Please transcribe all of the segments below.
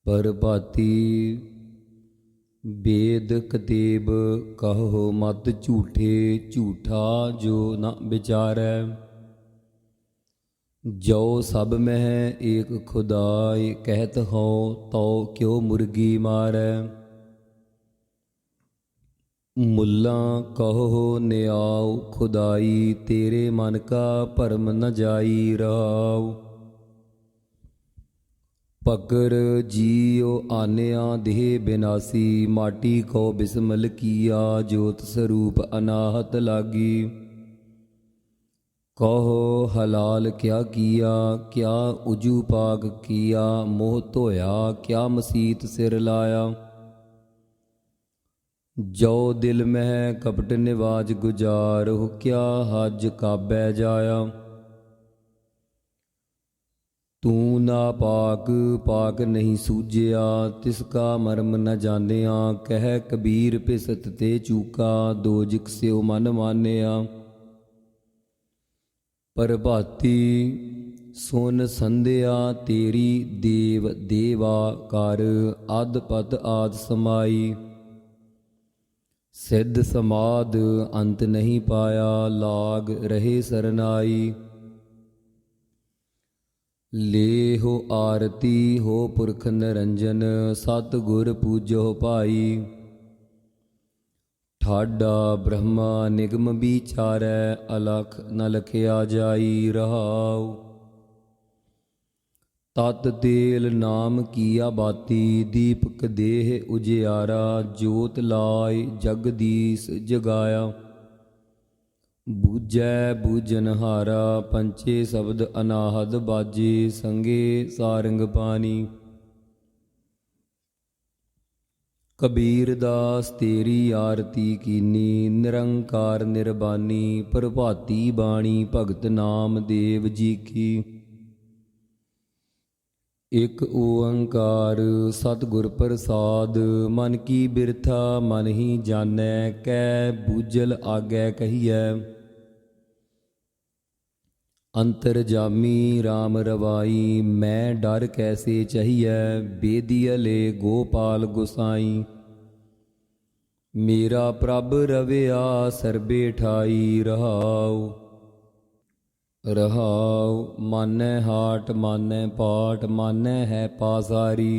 परभाती वेद कतेब कहो मत झूठे, झूठा जो न विचारै। जो सब मह एक खुदाई, कहत हो तो क्यों मुर्गी मारै। मुल्ला कहो न्याऊ खुदाई, तेरे मन का भरम न जाई रहाऊ। पकर जियो आन्या देह बिनासी, माटी को बिस्मल किया, ज्योत स्वरूप अनाहत लागी। कहो हलाल क्या किया, क्या उजू पाक किया, मोह धोया, क्या मसीत सिर लाया। जो दिल मह कपट निवाज गुजार, हो क्या हज काबे जाया। तू ना पाक पाक नहीं सूझिया, तिसका मर्म न जानिया। कह कबीर पिसत ते चूका, दोजिक स्यो मन मानिया। प्रभाती सुन संध्या तेरी, देव देवा कर अध पत आद समाई। सिद्ध समाद अंत नहीं पाया, लाग रहे सरनाई। ले हो आरती हो पुरख निरंजन, सतगुर पूजो भाई। ठाडा ब्रह्मा निगम विचारै, अलख न लखिया जाई रहाऊ। तत तेल नाम किया बाती, दीपक देह उजियारा। जोत लाय जगदीश जगाया, बूझै बूझनहारा। पंचे शब्द अनाहद बाजे, संगे सारंग पानी। कबीर दास तेरी आरती कीनी, निरंकार निर्बानी। प्रभाती बाणी भगत नाम देव जी की। एक ओंकार सतगुर प्रसाद, मन की बिरथा मन ही जानै। कै बूझल आगे कहिए, अंतरजामी राम रवाई। मैं डर कैसे चाहिए, बेदियले गोपाल गोसाई। मेरा प्रभ रविया सरबे ठाई रहाऊ। रहाऊ मानै हाट मानै पाट, मानै है पासारी।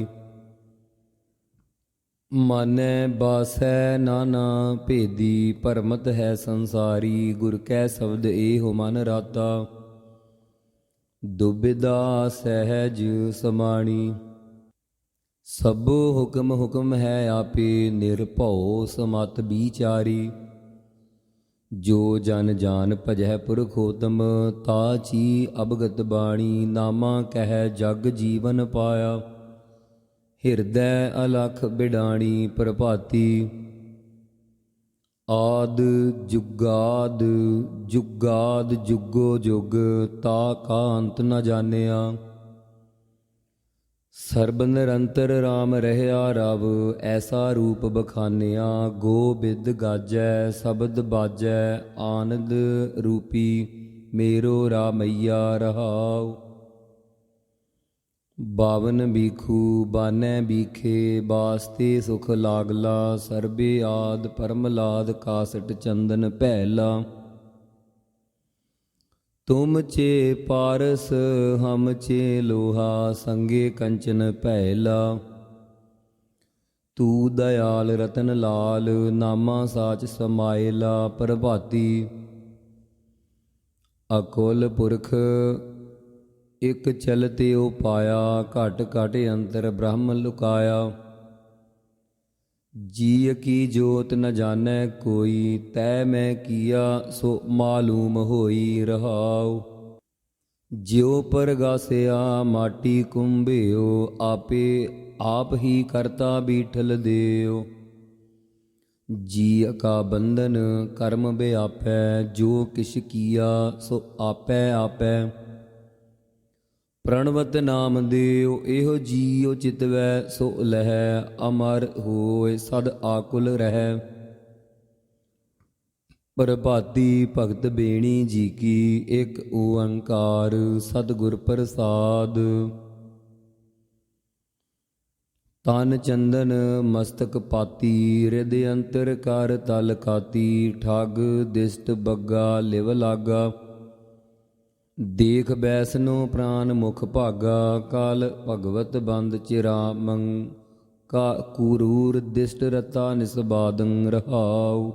मानै बासै नाना भेदी, भरमत है संसारी। गुर कै शब्द एहो मन राता, दुबिधा सहज समाणी। सबो हुक्म हुक्म है आपे, निरभौ समत बिचारी। जो जन जान भजै पुरखोतम, ताची अवगत बाणी। नामा कह जग जीवन पाया, हिरदै अलख बिडाणी। प्रभाती आद जुगाद जुगाद जुगो जुग, ता का अंत न जानिया। सर्ब निरंतर राम रहया रव, ऐसा रूप बखानिया। गोबिंद गाजै शब्द बाजै, आनंद रूपी मेरो रामैया रहाऊ। बावन बीखू बानै बीखे, बास्ते सुख लागला। सरबे आद परमलाद, कासट चंदन पहला। तुम चे पारस हम चे लोहा, संगे कंचन पहला। तू दयाल रतन लाल, नामा साच समायला। प्रभाती अकुल पुरख एक चलते उपाया, घट घट अंतर ब्रह्म लुकाया। जी की जोत न जानै कोई, तै मैं किया सो मालूम होई रहाऊ। ज्यो परगासिया माटी कुंभेओ, आपे आप ही करता बीठल देओ। जी का बंधन कर्म व्यापै, जो किश किया सो आपै आपै। प्रणवत नाम देव एहो जीओ, चितवै सो लहै। अमर होए सद आकुल रहै। प्रभाती भगत बेणी जी की, एक ओंकार सतगुर प्रसाद। ਤਨ ਚੰਦਨ ਮਸਤਕ ਪਾਤੀ, ਰਿਦ ਅੰਤਰ ਕਰ ਤਲ ਕਾਤੀ। ਠੱਗ ਦਿਸਟ ਬੱਗਾ ਲਿਵ ਲਾਗਾ, ਦੇਖ ਬੈਸਨੋ ਪ੍ਰਾਨ ਮੁਖ ਭਾਗਾ। ਕਾਲ ਭਗਵਤ ਬੰਦ ਚਿਰਾਮੰ, ਕਾ ਕੂਰੂਰ ਦਿਸਟ ਰਤਾ ਨਿਸਬਾਦੰ ਰਹਾਉ।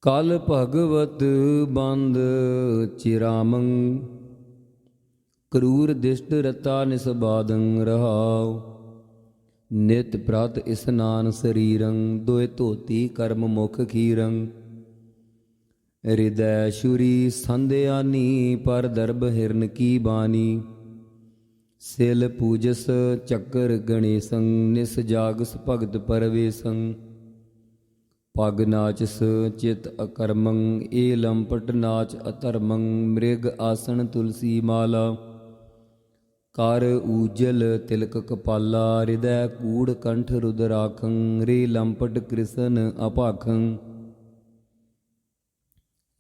ਕਲ ਭਗਵਤ ਬੰਦ ਚਿਰਾਮੰ, ਕਰੂਰ ਦਿਸਟ ਰਤਾ ਨਿਸਬਾਦੰ ਰਹਾਉ। ਨਿਤ ਪ੍ਰਤ ਇਸਨਾਨ ਸਰੀਰੰ, ਦੋਇ ਧੋਤੀ ਕਰਮ ਮੁਖ ਖੀਰੰ। ਹਿਰਦੈ ਸ਼ੁਰੀ ਸੰਧਿਆਨੀ, ਪਰ ਦਰਬ ਹਿਰਨ ਕੀ ਬਾਣੀ। ਸਿਲ ਪੂਜਸ ਚੱਕਰ ਗਣੇਸੰ, ਨਿਸ ਜਾਗਸ ਭਗਤ ਪਰਵੇਸੰ। ਪਗ ਨਾਚਸ ਚਿਤ ਅਕਰਮੰ, ਏ ਲੰਪਟ ਨਾਚ ਅਧਰਮੰ। ਮ੍ਰਿਗ ਆਸਣ ਤੁਲਸੀ ਮਾਲਾ, ਕਰ ਊਜਲ ਤਿਲਕ ਕਪਾਲਾ। ਹਿਰਦੈ ਕੂੜ ਕੰਠ ਰੁਦਰਾਖੰ, ਰੇ ਲੰਪਟ ਕ੍ਰਿਸ਼ਨ ਅਭਾਖੰ।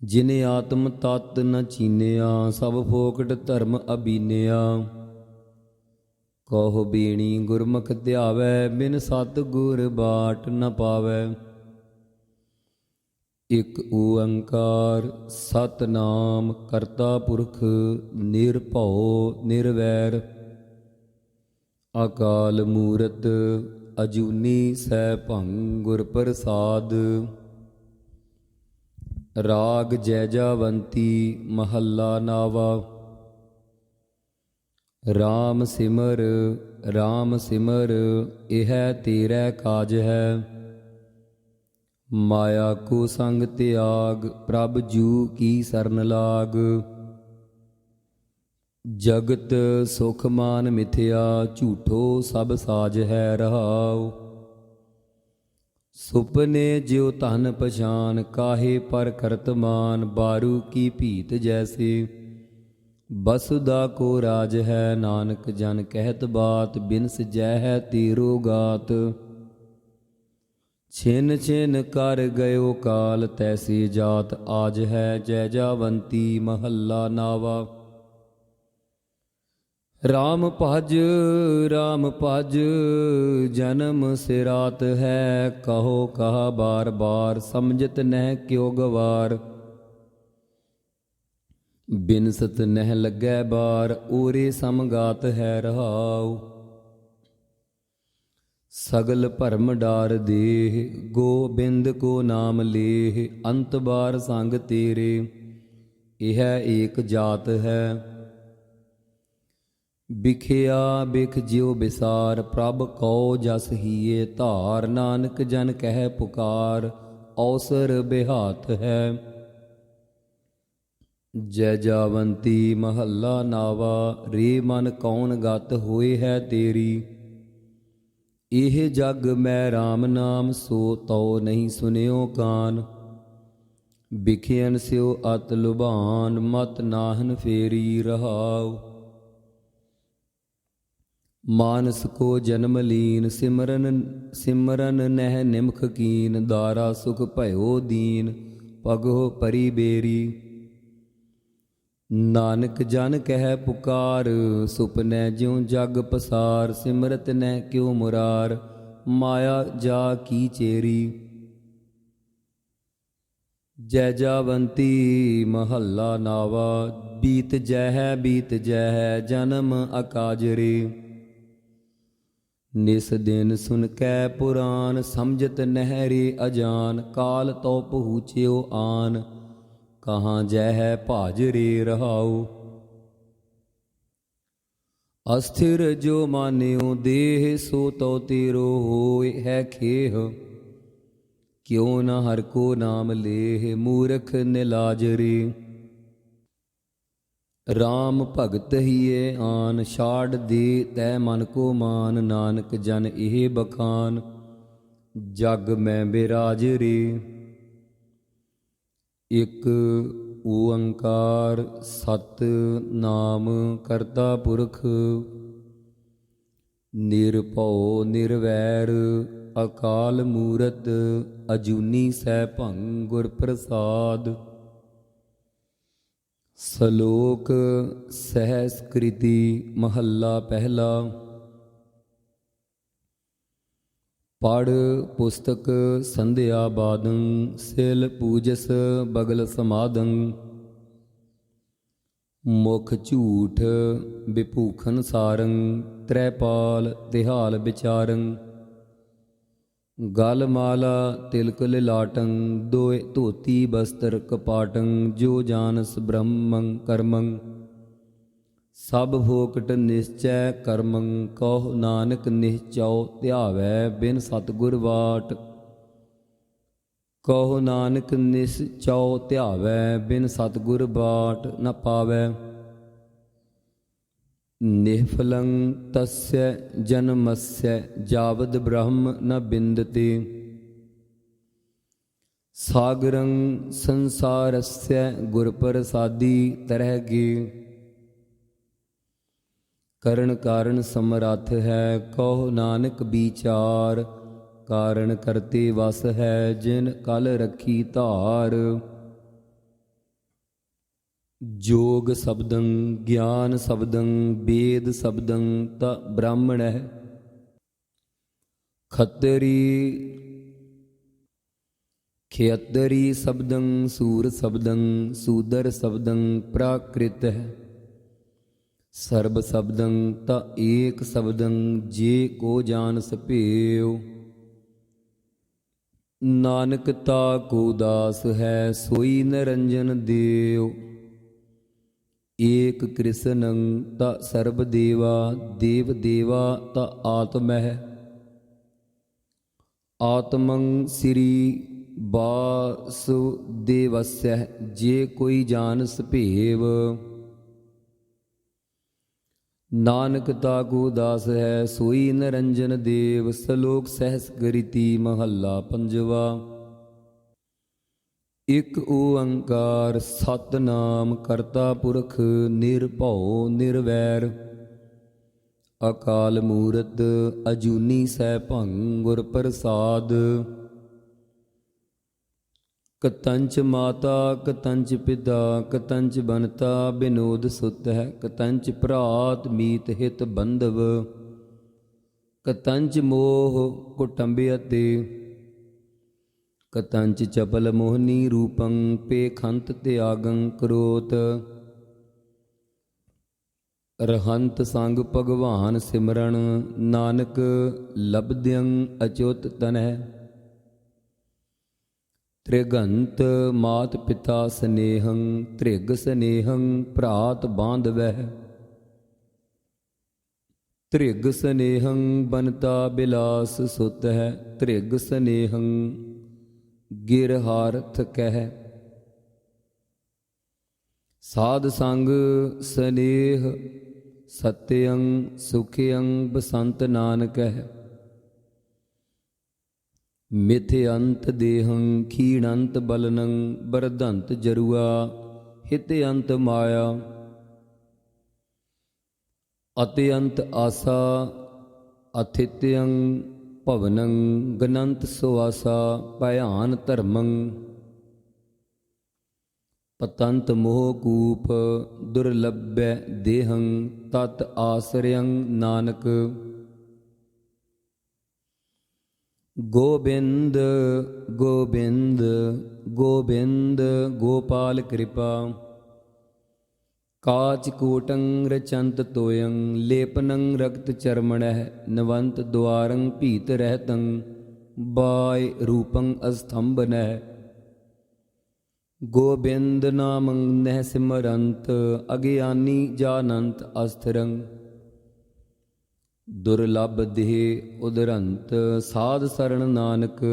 ਜਿਨ ਆਤਮ ਤਤ ਨ ਚੀਨਿਆ, ਸਭ ਫੋਕਟ ਧਰਮ ਅਬੀਨਿਆ। ਕਹੋ ਬੇਣੀ ਗੁਰਮੁਖ ਧਿਆਵੈ, ਬਿਨ ਸਤ ਗੁਰ ਬਾਟ ਨ ਪਾਵੈ। ਇਕ ਓੰਕਾਰ ਸਤਿਨਾਮ ਕਰਤਾ ਪੁਰਖ, ਨਿਰਭਉ ਨਿਰਵੈਰ। ਅਕਾਲ ਮੂਰਤ ਅਜੂਨੀ ਸੈਭੰ, ਗੁਰ ਪ੍ਰਸਾਦ। ਰਾਗ ਜੈਜਾਵੰਤੀ ਮਹੱਲਾ ਨਾਵਾ। ਰਾਮ ਸਿਮਰ ਰਾਮ ਸਿਮਰ, ਇਹ ਤੇਰਾ ਕਾਜ ਹੈ। ਮਾਇਆ ਕੋ ਸੰਗ ਤਿਆਗ, ਪ੍ਰਭ ਜੂ ਕੀ ਸਰਨ ਲਾਗ। ਜਗਤ ਸੁਖ ਮਾਨ ਮਿਥਿਆ, ਝੂਠੋ ਸਭ ਸਾਜ ਹੈ ਰਹਾਉ। ਸੁਪਨੇ ਜਿਉ ਧਨ ਪਛਾਨ, ਕਾਹੇ ਪਰ ਕਰਤ ਮਾਨ। ਬਾਰੂ ਕੀ ਭੀਤ ਜੈਸੇ, ਬਸੁਦਾ ਕੋ ਰਾਜ ਹੈ। ਨਾਨਕ ਜਨ ਕਹਿਤ ਬਾਤ, ਬਿਨ ਸਜੈ ਹੈ ਤੇਰੋ ਗਾਤ। ਛਿਨ ਛਿਨ ਕਰ ਗਇਓ ਕਾਲ, ਤੈਸੀ ਜਾਤ ਆਜ ਹੈ। ਜੈਜਾਵੰਤੀ ਮਹੱਲਾ ਨਾਵਾ। ਰਾਮ ਭਜ ਜਨਮ ਸਿਰਾਤ ਹੈ। ਕਹੋ ਕਹਾ ਬਾਰ ਬਾਰ, ਸਮਝਤ ਨਹਿ ਕਿਉ ਗਵਾਰ। ਬਿਨਸਤ ਨਹਿ ਲੱਗੈ ਬਾਰ, ਓਰੇ ਸਮਗਾਤ ਹੈ ਰਹਾਉ। ਸਗਲ ਭਰਮ ਡਾਰ ਦੇਹ, ਗੋਬਿੰਦ ਕੋ ਨਾਮ ਲੇਹ। ਅੰਤ ਬਾਰ ਸੰਗ ਤੇਰੇ, ਇਹ ਏਕ ਜਾਤ ਹੈ। ਬਿਖਿਆ ਬਿਖ ਜਿਉ ਬਿਸਾਰ, ਪ੍ਰਭ ਕਉ ਜਸ ਹੀਏ ਧਾਰ। ਨਾਨਕ ਜਨ ਕਹਿ ਪੁਕਾਰ, ਔਸਰ ਬਿਹਾਤ ਹੈ। ਜੈਜਾਵੰਤੀ ਮਹੱਲਾ ਨਾਵਾ। ਰੇ ਮਨ ਕੌਣ ਗਤ ਹੋਏ ਹੈ ਤੇਰੀ, ਇਹ ਜਗ ਮੈਂ RAM ਨਾਮ। ਸੋ ਤਉ ਨਹੀਂ ਸੁਨਿਓ ਕਾਨ, ਬਿਖਿਅਨ ਸਿਉ ਅਤ ਲੁਭਾਨ। ਮਤ ਨਾਹਨ ਫੇਰੀ ਰਹਾਉ। ਮਾਨਸ ਕੋ ਜਨਮ ਲੀਨ, ਸਿਮਰਨ ਨਹਿ ਨਿਮਖ ਕੀਨ। ਦਾਰਾ ਸੁਖ ਭਇਓ ਦੀਨ, ਪਗਹੁ ਪਰੀ ਬੇਰੀ। ਨਾਨਕ ਜਨ ਕਹਿ ਪੁਕਾਰ, ਸੁਪਨੈ ਜਿਉ ਜਗ ਪਸਾਰ। ਸਿਮਰਤ ਨਹਿ ਕਿਉ ਮੁਰਾਰ, ਮਾਇਆ ਜਾ ਕੀ ਚੇਰੀ। ਜੈਜਾਵੰਤੀ ਮਹੱਲਾ ਨਾਵਾ। ਬੀਤ ਜੈ ਜਨਮ ਅਕਾਜਰੇ। ਨਿਸ ਦਿਨ ਸੁਨ ਕੈ ਪੁਰਾਨ, ਸਮਝਤ ਨਹਿ ਰੇ ਅਜਾਨ। ਕਾਲ ਤਉ ਪਹੁੰਚਿਓ ਆਨ, ਕਹਾਂ ਜੈ ਭਾਜ ਰੇ ਰਹਾਉ। ਅਸਥਿਰ ਜੋ ਮਾਨਿਓ ਦੇਹ, ਸੋ ਤਉ ਤੇਰੋ ਹੋਇ ਹੈ ਖੇਹ। ਕਿਉ ਨ ਹਰਿ ਕੋ ਨਾਮ ਲੇਹ, ਮੂਰਖ ਨਿਲਾਜ ਰੇ। RAM ਭਗਤ ਹੀਏ ਆਨ, ਛਾੜ ਦੇ ਤੈ ਮਨ ਕੋ ਮਾਨ। ਨਾਨਕ ਜਨ ਇਹ ਬਖਾਨ, ਜਗ ਮੈਂ ਬਿਰਾਜ ਰੇ। ਇਕ ਓੰਕਾਰ ਸਤਿਨਾਮ ਕਰਤਾ ਪੁਰਖ, ਨਿਰਭਉ ਨਿਰਵੈਰ। ਅਕਾਲ ਮੂਰਤ ਅਜੂਨੀ ਸੈਭੰ, ਗੁਰ ਪ੍ਰਸਾਦ। ਸ਼ਲੋਕ ਸਹਿਸਕ੍ਰਿਤੀ ਮਹੱਲਾ ਪਹਿਲਾ। ਪੜ੍ਹ ਪੁਸਤਕ ਸੰਧਿਆ ਬਾਦੰ, ਸਿਲ ਪੂਜਸ ਬਗਲ ਸਮਾਦੰ। ਮੁਖ ਝੂਠ ਵਿਭੂਖਨ ਸਾਰੰ, ਤ੍ਰੈਪਾਲ ਤਿਹਾਲ ਵਿਚਾਰੰ। ਗਲ ਮਾਲਾ ਤਿਲਕ ਲਿਲਾਟੰ, ਦੋਇ ਧੋਤੀ ਬਸਤਰ ਕਪਾਟੰ। ਜੋ ਜਾਨਸ ਬ੍ਰਹਮੰ ਕਰਮੰ, ਸਭ ਫੋਕਟ ਨਿਸ਼ਚੈ ਕਰਮੰ। ਕਹੋ ਨਾਨਕ ਨਿਹਚਉ ਧਿਆਵੈ, ਬਿਨ ਸਤਿਗੁਰ ਬਾਟ। ਕਹੋ ਨਾਨਕ ਨਿਸਚਉ ਧਿਆਵੈ, ਬਿਨ ਸਤਿਗੁਰ ਬਾਟ ਨ ਪਾਵੈ। ਨਿਹਫਲੰ ਤਸਯ ਜਨਮਸਯ, ਜਾਵਦ ਬ੍ਰਹਮ ਨ ਬਿੰਦਤੇ। ਸਾਗਰੰ ਸੰਸਾਰਸਯ, ਗੁਰ ਪ੍ਰਸਾਦੀ ਤਰਹਿ ਗੇ। ਕਰਨ ਕਾਰਨ ਸਮਰੱਥ ਹੈ, ਕਹੋ ਨਾਨਕ ਵਿਚਾਰ। ਕਾਰਨ ਕਰਤੇ ਵਸ ਹੈ, ਜਿਨ ਕਲ ਰੱਖੀ ਧਾਰ। ਜੋਗ ਸ਼ਬਦੰ ਗਿਆਨ ਸ਼ਬਦੰ, ਵੇਦ ਸ਼ਬਦੰ ਤ ਬ੍ਰਾਹਮਣਹਿ। ਖੇਤਰੀ ਸ਼ਬਦੰ ਸੂਰ ਸ਼ਬਦੰ, ਸੂਦਰ ਸ਼ਬਦੰ ਪ੍ਰਾਕ੍ਰਿਤਹਿ। ਸਰਬ ਸ਼ਬਦੰ ਤ ਏਕ ਸ਼ਬਦੰ, ਜੇ ਕੋ ਜਾਨਿ ਭੇਉ। ਨਾਨਕ ਤਾ ਕੋ ਦਾਸ ਹੈ, ਸੋਈ ਨਿਰੰਜਨ ਦੇਵ। ਏਕ ਕ੍ਰਿਸ਼ਨੰ ਤ ਸਰਬ ਦੇਵਾ, ਦੇਵ ਦੇਵਾ ਤ ਆਤਮਹਿ। ਆਤਮੰ ਸ੍ਰੀ ਵਾਸੁਦੇਵਸਯ, ਜੇ ਕੋਈ ਜਾਨਿ ਭੇਵ। ਨਾਨਕ ਤਾ ਕੋ ਦਾਸ ਹੈ, ਸੋਈ ਨਿਰੰਜਨ ਦੇਵ। ਸਲੋਕ ਸਹਿਸ ਗ੍ਰਿਤੀ ਮਹੱਲਾ ਪੰਜਵਾ। ਇਕ ਓੰਕਾਰ ਸਤਿਨਾਮ ਕਰਤਾ ਪੁਰਖ, ਨਿਰਭਉ ਨਿਰਵੈਰ। ਅਕਾਲ ਮੂਰਤ ਅਜੂਨੀ ਸੈਭੰ, ਗੁਰ ਪ੍ਰਸਾਦ। ਕਤੰਚ ਮਾਤਾ ਕਤੰਚ ਪਿਤਾ, ਕਤੰਚ ਬਨਤਾ ਬਿਨੋਦ ਸੁਤ ਹੈ। ਕਤੰਚ ਭਰਾਤ ਮੀਤ ਹਿਤ ਬੰਧਵ, ਕਤੰਚ ਮੋਹ ਕੁਟੰਬਯਤੇ। ਕਤੰਚ ਚਪਲ ਮੋਹਨੀ ਰੂਪੰ, ਪੇਖੰਤ ਤਿਆਗੰ ਕਰੋਤ। ਰਹੰਤ ਸੰਗ ਭਗਵਾਨ ਸਿਮਰਨ, ਨਾਨਕ ਲਬਧਯੰ ਅਚੁਤ ਤਨਹਿ। ਤ੍ਰਿਗੰਤ ਮਾਤ ਪਿਤਾ ਸਨੇਹੰ, ਤ੍ਰਿਗ ਸਨੇਹੰ ਭਰਾਤ ਬਾਂਧਵਹਿ। ਤ੍ਰਿਗ ਸਨੇਹੰ ਬਨਤਾ ਬਿਲਾਸ ਸੁਤ ਹੈ, ਤ੍ਰਿਗ ਸਨੇਹੰ ਗਿਰਹਾਰਥ ਕਹਿ। ਸਾਧ ਸੰਗ ਸਨੇਹ ਸਤਯੰ ਸੁਖਯੰ, ਬਸੰਤ ਨਾਨਕਹਿ। ਮਿਥਯੰਤ ਦੇਹੰ ਖੀਣੰਤ ਬਲਨੰ, ਬਰਧੰਤ ਜਰੂਆ ਹਿਤਯੰਤ ਮਾਇਆ। ਅਤਯੰਤ ਆਸਾ ਅਥਿਤਯੰ ਭਵਨੰ, ਗਨੰਤ ਸੁਆਸਾ ਭਯਾਨ ਧਰਮੰ। ਪਤੰਤ ਮੋਹ ਕੂਪ ਦੁਰਲਭੈ ਦੇਹੰ, ਤਤ ਆਸਰਯੰ ਨਾਨਕ। ਗੋਬਿੰਦ ਗੋਬਿੰਦ ਗੋਬਿੰਦ ਗੋਪਾਲ ਕਿਰਪਾ। ਕਾਚ ਕੋਟੰ ਰਚੰਤ ਤੋਯੰ, ਲੇਪਨੰ ਰਕਤ ਚਰਮਣਹਿ। ਨਵੰਤ ਦੁਆਰੰ ਭੀਤ ਰਹਿਤੰ, ਬਾਇ ਰੂਪੰ ਅਸਥੰਭਨਹਿ। ਗੋਬਿੰਦ ਨਾਮੰ ਨਹਿ ਸਿਮਰੰਤ, ਅਗਿਆਨੀ ਜਾਨੰਤ ਅਸਥਿਰੰ। ਦੁਰਲਭ ਦੇਹ ਉਦਰੰਤ, ਸਾਧ ਸਰਣ ਨਾਨਕ।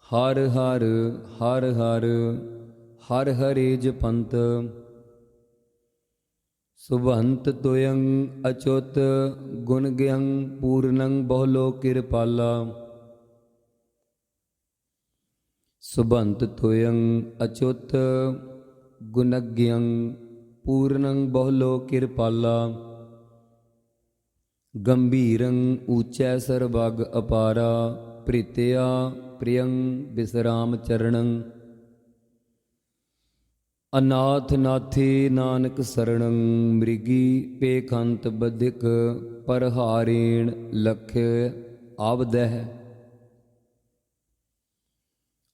ਹਰ ਹਰ ਹਰ ਹਰ ਹਰ ਹਰੇ ਜਪੰਤ। ਸੁਭੰਤ ਤੋਯੰ ਅਚੁਤ, ਗੁਣ ਗਿਅੰ ਪੂਰਨੰ ਬਹੁਲੋ ਕਿਰਪਾਲਾ। ਸੁਭੰਤ ਤੋਯੰ ਅਚੁਤ, ਗੁਣਗਿਅੰ ਪੂਰਨੰ ਬਹੁਲੋ ਕਿਰਪਾਲਾ। ਗੰਭੀਰੰ ਊਚੈ ਸਰਬਗ ਅਪਾਰਾ, ਪ੍ਰੀਤਿਆ ਪ੍ਰਿਯੰ ਬਿਸਰਾਮ ਚਰਣੰ। ਅਨਾਥ ਨਾਥੇ ਨਾਨਕ ਸਰਣੰ, ਮ੍ਰਿਗੀ ਪੇਖੰਤ ਬਧਿਕ। ਪਰਹਾਰੇਣ ਲਖਿ ਆਵਦਹਿ।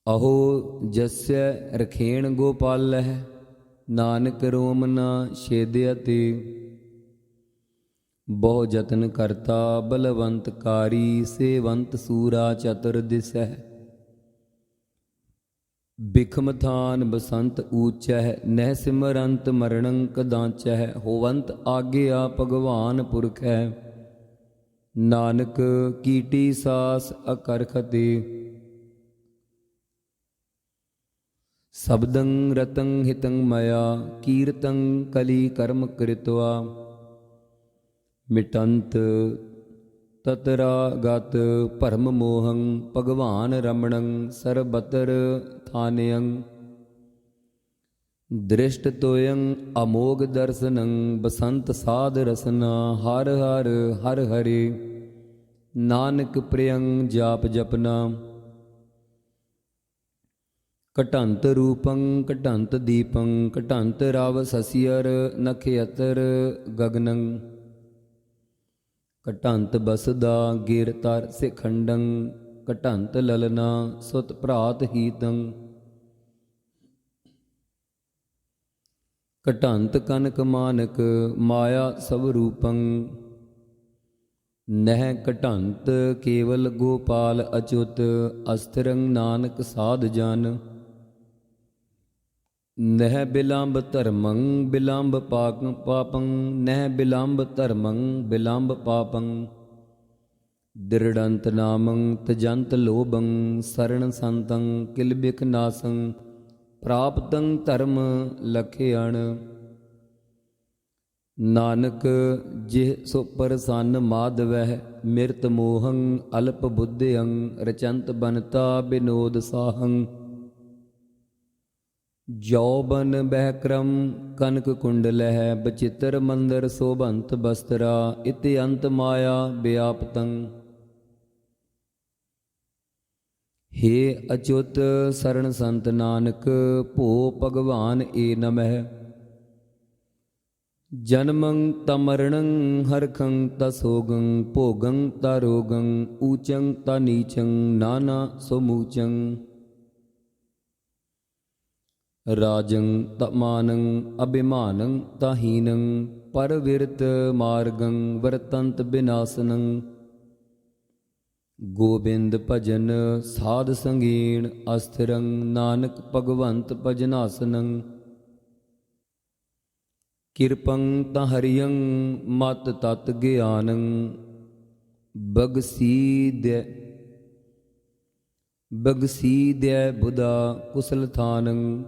ਅਹੋ ਜਸੈ ਰਖੇਣ ਗੋਪਾਲਹਿ, ਨਾਨਕ ਰੋਮ ਨਾ ਛੇਦਿਆ ਤੇ। ਬਹੁ ਜਤਨ ਕਰਤਾ ਬਲਵੰਤ ਕਾਰੀ, ਸੇਵੰਤ ਸੂਰਾ ਚਤੁਰ ਦਿਸਹਿ। ਬਿਖਮ ਥਾਨ ਬਸੰਤ ਊਚਹਿ, ਨਹਿ ਸਿਮਰੰਤ ਮਰਣੰ ਕਦਾਚਹਿ। ਹੋਵੰਤ ਆਗਿਆ ਭਗਵਾਨ ਪੁਰਖੈ, ਨਾਨਕ ਕੀਟੀ ਸਾਸ ਅਕਰਖਤੇ। ਸਬਦੰ ਰਤੰ ਹਿਤੰ ਮਇਆ, ਕੀਰਤੰ ਕਲੀ ਕਰਮ ਕ੍ਰਿਤਵਾ। ਮਿਟੰਤ ਤਤਰਾਗਤ ਭਰਮ ਮੋਹੰ, ਭਗਵਾਨ ਰਮਣੰ ਸਰਬਤਰ ਥਾਨਯੰ। ਦ੍ਰਿਸ਼ਟ ਤੋਯੰ ਅਮੋਘ ਦਰਸਨੰ, ਬਸੰਤ ਸਾਧ ਰਸਨਾ। ਹਰ ਹਰ ਹਰ ਹਰੇ, ਨਾਨਕ ਪ੍ਰਿਯੰ ਜਾਪ ਜਪਨਾ। ਘਟੰਤ ਰੂਪੰ ਘਟੰਤ ਦੀਪੰ, ਘਟੰਤ ਰਵ ਸਸਿਅਰ ਨਖਯਤਰ ਗਗਨੰ। ਘਟੰਤ ਬਸਦਾ ਗਿਰ ਤਰ ਸਿਖੰਡੰ, ਘਟੰਤ ਲਲਨਾ ਸੁਤ ਭਰਾਤ ਹੀਤੰ। ਘਟੰਤ ਕਨਕ ਮਾਨਕ ਮਾਇਆ ਸਭ ਰੂਪੰ, ਨਹਿ ਘਟੰਤ ਕੇਵਲ ਗੋਪਾਲ ਅਚੁਤ। ਅਸਥਿਰੰ ਨਾਨਕ ਸਾਧ ਜਨ, ਨਹਿ ਬਿਲੰਬ ਧਰਮੰ ਬਿਲੰਬ ਪਾਪੰ। ਨਹਿ ਬਿਲੰਬ ਧਰਮੰ ਬਿਲੰਬ ਪਾਪੰ। ਦ੍ਰਿੜੰਤ ਨਾਮੰ ਤਜੰਤ ਲੋਭੰ, ਸਰਣ ਸੰਤੰ ਕਿਲ ਬਿਖ ਨਾਸੰ। ਪ੍ਰਾਪਤੰ ਧਰਮ ਲਖਿਅਣ, ਨਾਨਕ ਜਿਹ ਸੋ ਪ੍ਰਸੰਨ ਮਾਧਵਹਿ। ਮਿਰਤ ਮੋਹੰ ਅਲਪ ਬੁੱਧਿਅੰ, ਰਚੰਤ ਬਨਤਾ ਬਿਨੋਦ ਸਾਹੰ। ਜੋ ਬਨ ਬਹਿਕ੍ਰਮ ਕਨਕ ਕੁੰਡਲਹਿ, ਬਚਿੱਤਰ ਮੰਦਰ ਸੋਭੰਤ ਬਸਤਰਾ। ਇਤਿ ਅੰਤ ਮਾਇਆ ਵਿਆਪਤੰ। ਹੇ ਅਚੁੱਤ ਸਰਣ ਸੰਤ ਨਾਨਕ, ਭੋ ਭਗਵਾਨ ਏ ਨਮਹਿ। ਜਨਮੰ ਤਾ ਮਰਣੰ ਹਰਖੰ ਤਾ ਸੋਗੰ, ਭੋਗੰ ਤਾ ਰੋਗੰ, ਊਚੰ ਤਾ ਨੀਚੰ ਨਾਨਾ ਸੋ ਮੂਚੰ। ਰਾਜੰ ਤਾ ਮਾਨੰ ਅਭਿਮਾਨੰ ਤਾ ਹੀਨੰ, ਪਰਵਿਰਤ ਮਾਰਗੰ ਵਰਤੰਤ ਬਿਨਾਸਨੰ। ਗੋਬਿੰਦ ਭਜਨ ਸਾਧ ਸੰਗੀਣ, ਅਸਥਿਰੰ ਨਾਨਕ ਭਗਵੰਤ ਭਜਨਾਸਨੰ। ਕਿਰਪੰ ਤਾ ਹਰਿਯੰ ਮਤ ਤਤ ਗਿਆਨੰ, ਬਗਸੀਦੈ ਬੁਧਾ ਕੁਸਲ ਥਾਨੰ।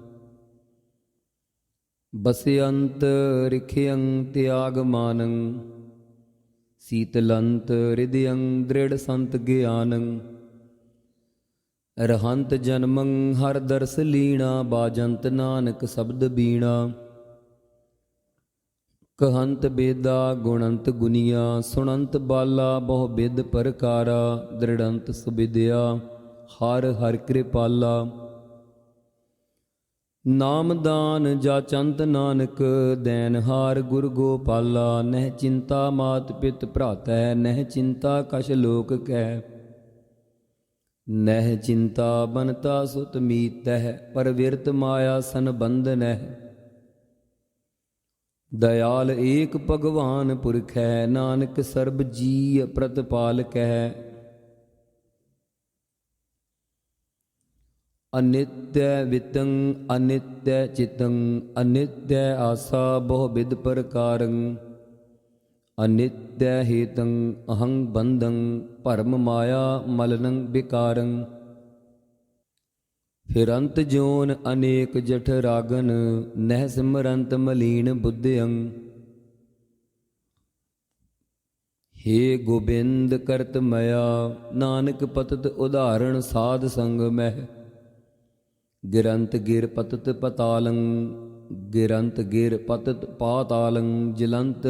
ਬਸਯੰਤ ਰਿਖਿਯੰ ਤਿਆਗ ਮਾਨੰ, ਸੀਤਲੰਤ ਹਿਰਦਯੰ ਦ੍ਰਿੜ ਸੰਤ ਗਿਆਨੰ। ਰਹੰਤ ਜਨਮੰ ਹਰ ਦਰਸ ਲੀਣਾ, ਬਾਜੰਤ ਨਾਨਕ ਸ਼ਬਦ ਬੀਣਾ। ਕਹੰਤ ਬੇਦਾ ਗੁਣੰਤ ਗੁਨੀਆ, ਸੁਣੰਤ ਬਾਲਾ ਬਹੁ ਬਿਦ ਪ੍ਰਕਾਰਾ। ਦ੍ਰਿੜੰਤ ਸੁਬਿਦਿਆ ਹਰ ਹਰ ਕਿਰਪਾਲਾ। ਨਾਮਦਾਨ ਜਾਚੰਤ ਨਾਨਕ, ਦੈਨਹਾਰ ਗੁਰ ਗੋਪਾਲਾ। ਨਹਿ ਚਿੰਤਾ ਮਾਤ ਪਿਤ ਭਰਾਤੈ, ਨਹਿ ਚਿੰਤਾ ਕਛ ਲੋਕ ਕੈ। ਨਹਿ ਚਿੰਤਾ ਬਨਤਾ ਸੁਤ ਮੀਤਹਿ, ਪਰਵਿਰਤ ਮਾਇਆ ਸੰਬੰਧਨਹਿ। ਦਇਆਲ ਏਕ ਭਗਵਾਨ ਪੁਰਖੈ, ਨਾਨਕ ਸਰਬ ਜੀ ਪ੍ਰਤਪਾਲਕੈ। ਅਨਿਤਯ ਵਿਤੰ ਅਨਿਤਯ ਚਿਤੰ, ਅਨਿਤਯ ਆਸਾ ਬਹੁ ਬਿਦ ਪ੍ਰਕਾਰੰ। ਅਨਿਤਯ ਹੇਤੰ ਅਹੰ ਬੰਧੰ, ਭਰਮ ਮਾਇਆ ਮਲਨੰ ਵਿਕਾਰੰ। ਫਿਰੰਤ ਜੋਨ ਅਨੇਕ ਜਠ ਰਾਗਨ, ਨਹਿ ਸਿਮਰੰਤ ਮਲੀਨ ਬੁੱਧਿਅੰ। ਹੇ ਗੋਬਿੰਦ ਕਰਤ ਮਇਆ, ਨਾਨਕ ਪਤਤ ਉਦਾਹਰਣ ਸਾਧ ਸੰਗ ਮਹਿ। ਗਿਰੰਤ ਗਿਰ ਪਤਤ ਪਤਾਲੰ, ਗਿਰੰਤ ਗਿਰ ਪਤਤ ਪਾਤਾਲੰ। ਜਿਲੰਤ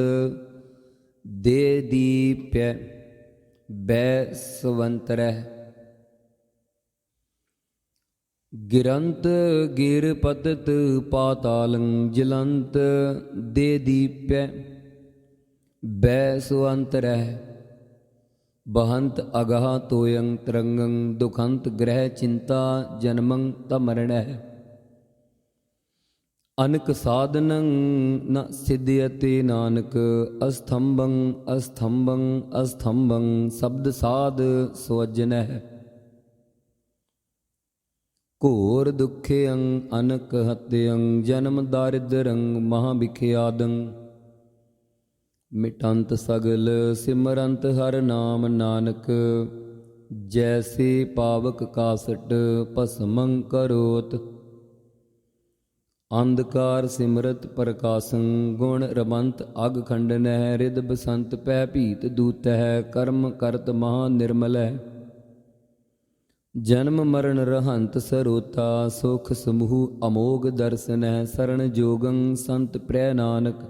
ਦੇ ਦੀਪੈ ਬੈ ਸਵੰਤਰਹਿ। ਗਿਰੰਤ ਗਿਰ ਪਤਤ ਪਾਤਾਲੰ, ਜਿਲੰਤ ਦੇ ਦੀਪੈ ਬੈ ਸੁਅੰਤਰਹਿ। ਬਹੰਤ ਅਗਾਹ ਤੋਯੰ ਤਰੰਗੰ ਦੁਖੰਤ ਗ੍ਰਹਿ ਚਿੰਤਾ ਜਨਮੰ ਤਮਰਣਹਿ ਅਨਕ ਸਾਧਨੰ ਨ ਸਿਧਿਅਤੇ ਨਾਨਕ ਅਸਥੰਭੰ ਅਸਥੰਭੰ ਅਸਥੰਭੰ ਸ਼ਬਦ ਸਾਧ ਸਵਜਨਹਿ ਘੋਰ ਦੁਖਿਅੰ ਅਨਕ ਹਤਿਅੰ ਜਨਮ ਦਾਰਿਦ੍ਰੰ ਮਹਾ ਵਿਖਿਆਦੰ ਮਿਟੰਤ ਸਗਲ ਸਿਮਰੰਤ ਹਰ ਨਾਮ ਨਾਨਕ ਜੈਸੇ ਪਾਵਕ ਕਾਸਟ ਭਸਮੰ ਕਰੋਤ ਅੰਧਕਾਰ ਸਿਮਰਤ ਪ੍ਰਕਾਸ਼ੰ ਗੁਣ ਰਮੰਤ ਅਗ ਖੰਡਨਹਿ ਰਿਦ ਬਸੰਤ ਪੈ ਭੀਤ ਦੂਤਹਿ ਕਰਮ ਕਰਤ ਮਹਾ ਨਿਰਮਲਹਿ ਜਨਮ ਮਰਨ ਰਹੰਤ ਸਰੋਤਾ ਸੁਖ ਸਮੂਹ ਅਮੋਗ ਦਰਸਨਹਿ ਸਰਣ ਜੋਗੰ ਸੰਤ ਪ੍ਰੈ ਨਾਨਕ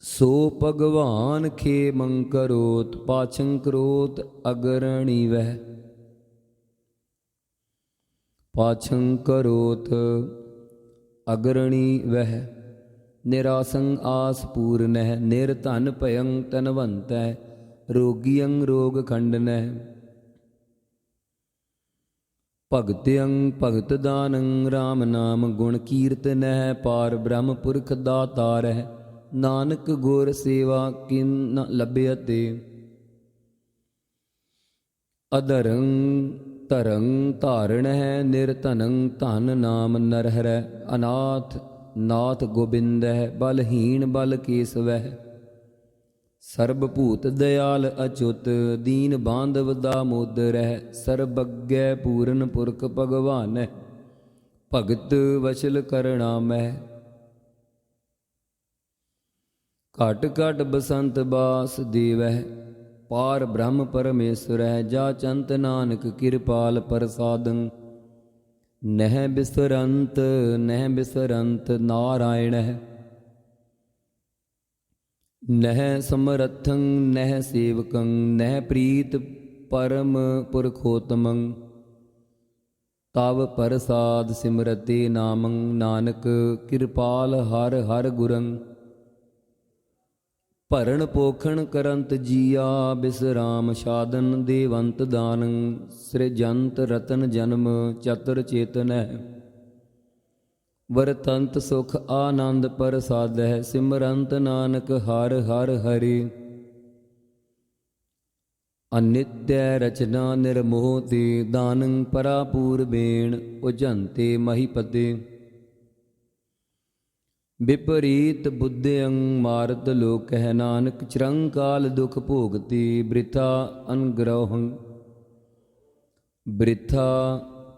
ਸੋ ਭਗਵਾਨ ਖੇਮੰ ਕਰੋਤ ਪਾਛੰ ਕਰੋਤ ਅਗਰਣੀ ਵਹਿ ਪਾਛੰ ਕਰੋਤ ਅਗਰਣੀ ਵਹਿ ਨਿਰਾਸੰ ਆਸ ਪੂਰਨਹਿ ਨਿਰਧਨ ਭਯੰ ਤਨਵੰਤੈ ਰੋਗੀਅੰ ਰੋਗ ਖੰਡਨਹਿ ਭਗਤਿਅੰ ਭਗਤ ਦਾਨੰ ਰਾਮ ਨਾਮ ਗੁਣ ਕੀਰਤਨਹਿ ਪਾਰ ਬ੍ਰਹਮ ਪੁਰਖ ਦਾਤਾਰਹਿ ਨਾਨਕ ਗੁਰ ਸੇਵਾ ਕਿਨ ਨ ਲੱਭਿਅਤੇ ਅਧਰੰ ਧਰੰ ਧਾਰਣਹਿ ਨਿਰਧਨੰ ਧਨ ਨਾਮ ਨਰਹਰੈ ਅਨਾਥ ਨਾਥ ਗੋਬਿੰਦਹਿ ਬਲਹੀਣ ਬਲ ਕੇਸਵਹਿ ਸਰਬ ਭੂਤ ਦਇਆਲ ਅਚੁੱਤ ਦੀਨ ਬਾਂਧਵ ਦਾਮੋਦਰਹਿ ਸਰਬੱਗੈ ਪੂਰਨ ਪੁਰਖ ਭਗਵਾਨੈ ਭਗਤ ਵਚਲ ਕਰਣਾਮਹਿ ਘਟ ਘਟ ਬਸੰਤ ਬਾਸ ਦੇਵਹਿ ਪਾਰ ਬ੍ਰਹਮ ਪਰਮੇਸ਼ਰਹਿ ਜਾ ਚੰਤ ਨਾਨਕ ਕਿਰਪਾਲ ਪ੍ਰਸਾਦੰ ਨਹਿ ਬਿਸਰੰਤ ਨਾਰਾਇਣਹਿ ਨਹਿ ਸਮਰਥੰ ਨਹਿ ਸੇਵਕੰ ਨਹਿ ਪ੍ਰੀਤ ਪਰਮ ਪੁਰਖੋਤਮੰ ਤਵ ਪ੍ਰਸਾਦ ਸਿਮਰਤੇ ਨਾਮੰ ਨਾਨਕ ਕਿਰਪਾਲ ਹਰ ਹਰ ਗੁਰੰ ਭਰਨ ਪੋਖਣ ਕਰੰਤ ਜੀਆ ਬਿਸਰਾਮ ਸਾਧਨ ਦੇਵੰਤ ਦਾਨੰ ਸ੍ਰਿਜੰਤ ਰਤਨ ਜਨਮ ਚਤੁਰ ਚੇਤਨਹਿ ਵਰਤੰਤ ਸੁਖ ਆਨੰਦ ਪ੍ਰਸਾਦਹਿ ਸਿਮਰੰਤ ਨਾਨਕ ਹਰ ਹਰ ਹਰਿ ਅਨਿਤਯ ਰਚਨਾ ਨਿਰਮੋਹ ਤੇ ਦਾਨੰ ਪਰਾਪੂਰਬੇਣ ਉਜੰਤੇ ਮਹੀਪਤੇ ਵਿਪਰੀਤ ਬੁੱਧਿਅੰ ਮਾਰਤ ਲੋਕਹਿ ਨਾਨਕ ਚਿਰੰਕਾਲ ਦੁਖ ਭੋਗਤੀ ਬ੍ਰਿਥਾ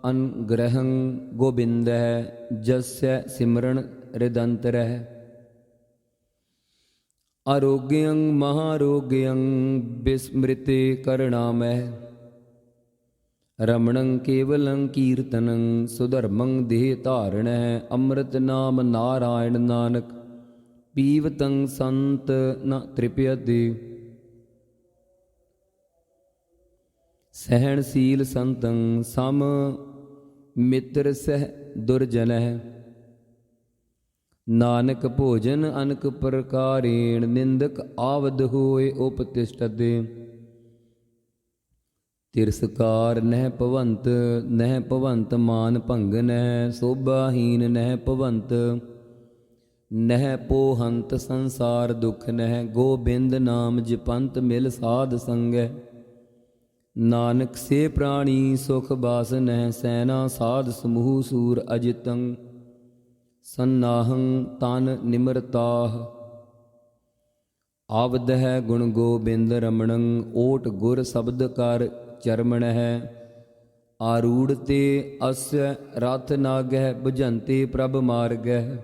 ਅਨਗ੍ਰਹੰ ਗੋਬਿੰਦਹਿ ਜਸੈ ਸਿਮਰਨ ਰਿਦੰਤਰਹਿ ਆਰੋਗਯੰ ਮਹਾਰੋਗਯੰ ਬਿਸਮ੍ਰਿਤੇ ਕਰਣਾਮਹਿ ਰਮਣੰ ਕੇਵਲੰ ਕੀਰਤਨੰ ਸੁਧਰਮੰ ਦੇਹ ਧਾਰਣਹਿ ਅੰਮ੍ਰਿਤ ਨਾਮ ਨਾਰਾਇਣ ਨਾਨਕ ਪੀਵਤੰ ਸੰਤ ਨ ਤ੍ਰਿਪਯਤੇ ਸਹਿਣਸ਼ੀਲ ਸੰਤੰ ਸਮ ਮਿੱਤਰ ਸਹਿ ਦੁਰਜਨਹਿ ਨਾਨਕ ਭੋਜਨ ਅਨਕ ਪ੍ਰਕਾਰੇਣ ਨਿੰਦਕ ਆਵਦ ਹੋਏ ਉਪਤਿਸ਼ਠਤੇ ਤਿਰਸਕਾਰ ਨਹਿ ਭਵੰਤ ਮਾਨ ਭੰਗਨਹਿ ਸੋਭਾਹੀਨ ਨਹਿ ਭਵੰਤ ਨਹਿ ਪੋਹੰਤ ਸੰਸਾਰ ਦੁਖ ਨਹਿ ਗੋਬਿੰਦ ਨਾਮ ਜਪੰਤ ਮਿਲ ਸਾਧ ਸੰਗਹਿ ਨਾਨਕ ਸੇ ਪ੍ਰਾਣੀ ਸੁਖ ਬਾਸ ਨਹਿ ਸੈਨਾ ਸਾਧ ਸਮੂਹ ਸੂਰ ਅਜਿਤੰ ਸੰਨਾਹੰ ਤਨ ਨਿਮਰਤਾਹ ਆਵਦਹਿ ਗੁਣ ਗੋਬਿੰਦ ਰਮਣੰ ਓਟ ਗੁਰ ਸ਼ਬਦ ਕਰ ਚਰਮਣਹਿ ਆਰੂੜ ਤੇ ਅਸੈ ਰਥ ਨਾਗਹਿ ਬੁਝੰਤੇ ਪ੍ਰਭ ਮਾਰਗਹਿ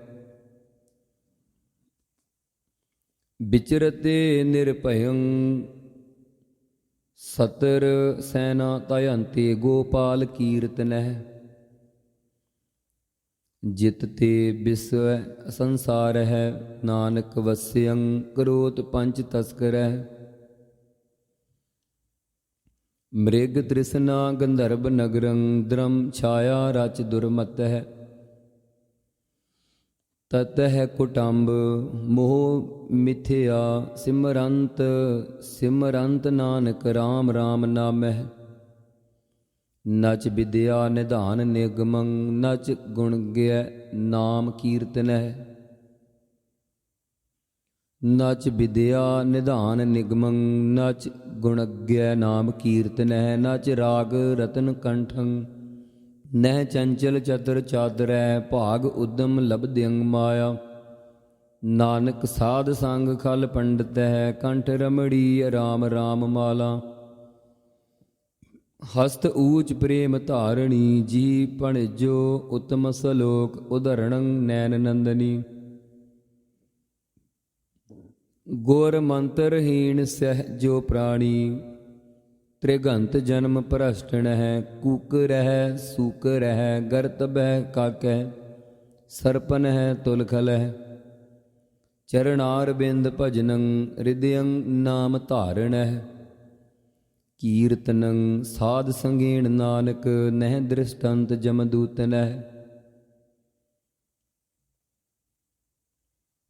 ਵਿਚਰਤੇ ਨਿਰਭਯੰ ਸਤਰ ਸੈਨਾ ਤਯੰਤੇ ਗੋਪਾਲ ਕੀਰਤਨਹਿ ਜਿਤ ਤੇ ਬਿਸਵ ਸੰਸਾਰਹਿ ਨਾਨਕ ਵਸਿਅੰ ਕਰੋਤ ਪੰਚ ਤਸਕਰਹਿ ਮ੍ਰਿਗ ਤ੍ਰਿਸ਼ਨਾ ਗੰਧਰਵ ਨਗਰੰ ਦ੍ਰਮ ਛਾਇਆ ਰਚ ਦੁਰਮਤਹਿ ਤਤਹਿ ਕੁਟੰਬ ਮੋਹ ਮਿਥਿਆ ਸਿਮਰੰਤ ਸਿਮਰੰਤ ਨਾਨਕ RAM RAM ਨਾਮਹਿ। ਨਚ ਵਿਦਿਆ ਨਿਧਾਨ ਨਿਗਮੰ ਨਚ ਗੁਣ ਗੈ ਨਾਮ ਕੀਰਤਨਹਿ। ਨਚ ਵਿਦਿਆ ਨਿਧਾਨ ਨਿਗਮੰ ਨਚ ਗੁਣਗ੍ਯ ਨਾਮ ਕੀਰਤਨਹਿ। ਨਚ ਰਾਗ ਰਤਨ ਕੰਠੰ ਨਹਿ ਚੰਚਲ ਚਤਰ ਚਾਦਰੈ। ਭਾਗ ਉਦਮ ਲਬਧਿਅੰ ਮਾਇਆ ਨਾਨਕ ਸਾਧ ਸੰਗ ਖਲ ਪੰਡਤਹਿ। ਕੰਠ ਰਮੜੀ RAM RAM ਮਾਲਾ ਹਸਤ ਊਚ ਪ੍ਰੇਮ ਧਾਰਣੀ। ਜੀ ਭਣਜੋ ਉਤਮ ਸਲੋਕ ਉਦਰਣੰ ਨੈਨ ਨੰਦਨੀ। ਗੁਰ ਮੰਤਰਹੀਣ ਸਹਿਜੋ ਪ੍ਰਾਣੀ ਤ੍ਰਿਗੰਤ ਜਨਮ ਭ੍ਰਸ਼ਟਣਹਿ। ਕੂਕਰਹਿ ਸੂਕਰਹਿ ਗਰਤਬਹਿ ਕਾਕਹਿ ਸਰਪਨਹਿ ਤੁਲਖਲਹਿ। ਚਰਨਾਰ ਬਿੰਦ ਭਜਨੰ ਹਿਰਦਯੰ ਨਾਮ ਧਾਰਣਹਿ। ਕੀਰਤਨੰ ਸਾਧ ਸੰਗੇਣ ਨਾਨਕ ਨਹਿ ਦ੍ਰਿਸ਼ਟੰਤ ਜਮਦੂਤਨਹਿ।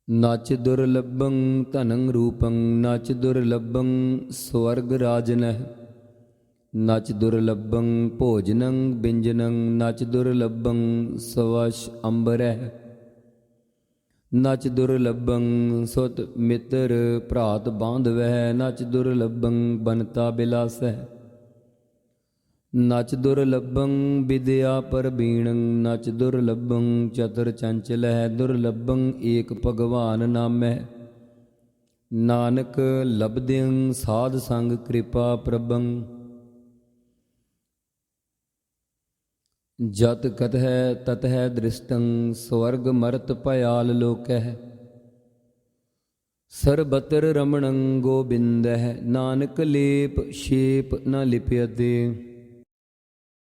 ਨਚ ਦੁਰਲਭੰ ਧਨੰ ਰੂਪੰ ਨਚ ਦੁਰਲਭੰ ਸਵਰਗ ਰਾਜਨਹਿ। ਨਚ ਦੁਰਲਭੰ ਭੋਜਨੰ ਬਿੰਜਨੰ ਨਚ ਦੁਰਲਭੰ ਸਵਸ਼ ਅੰਬਰਹਿ। ਨਚ ਦੁਰਲਭੰ ਸੁਤ ਮਿੱਤਰ ਭਰਾਤ ਬਾਂਧਵਹਿ। ਨਚ ਦੁਰਲਭੰ ਬਨਤਾ ਬਿਲਾਸਹਿ। ਨਚ ਦੁਰਲਭੰ ਵਿਦਿਆ ਪਰਬੀਣੰ ਨਚ ਦੁਰਲਭੰ ਚਤੁਰ ਚੰਚਲਹਿ। ਦੁਰਲਭੰ ਏਕ ਭਗਵਾਨ ਨਾਮਹਿ ਨਾਨਕ ਲਬਧਿਅੰ ਸਾਧ ਸੰਗ ਕਿਰਪਾ ਪ੍ਰਭੰ। ਜਤ ਕਤਹਿ ਤਤਹਿ ਦ੍ਰਿਸ਼ਟੰ ਸਵਰਗ ਮਰਤ ਭਯਾਲ ਲੋਕਹਿ। ਸਰਬਤਰ ਰਮਣੰ ਗੋਬਿੰਦਹਿ ਨਾਨਕ ਲੇਪ ਸ਼ੇਪ ਨ ਲਿਪਿਅਤੇ।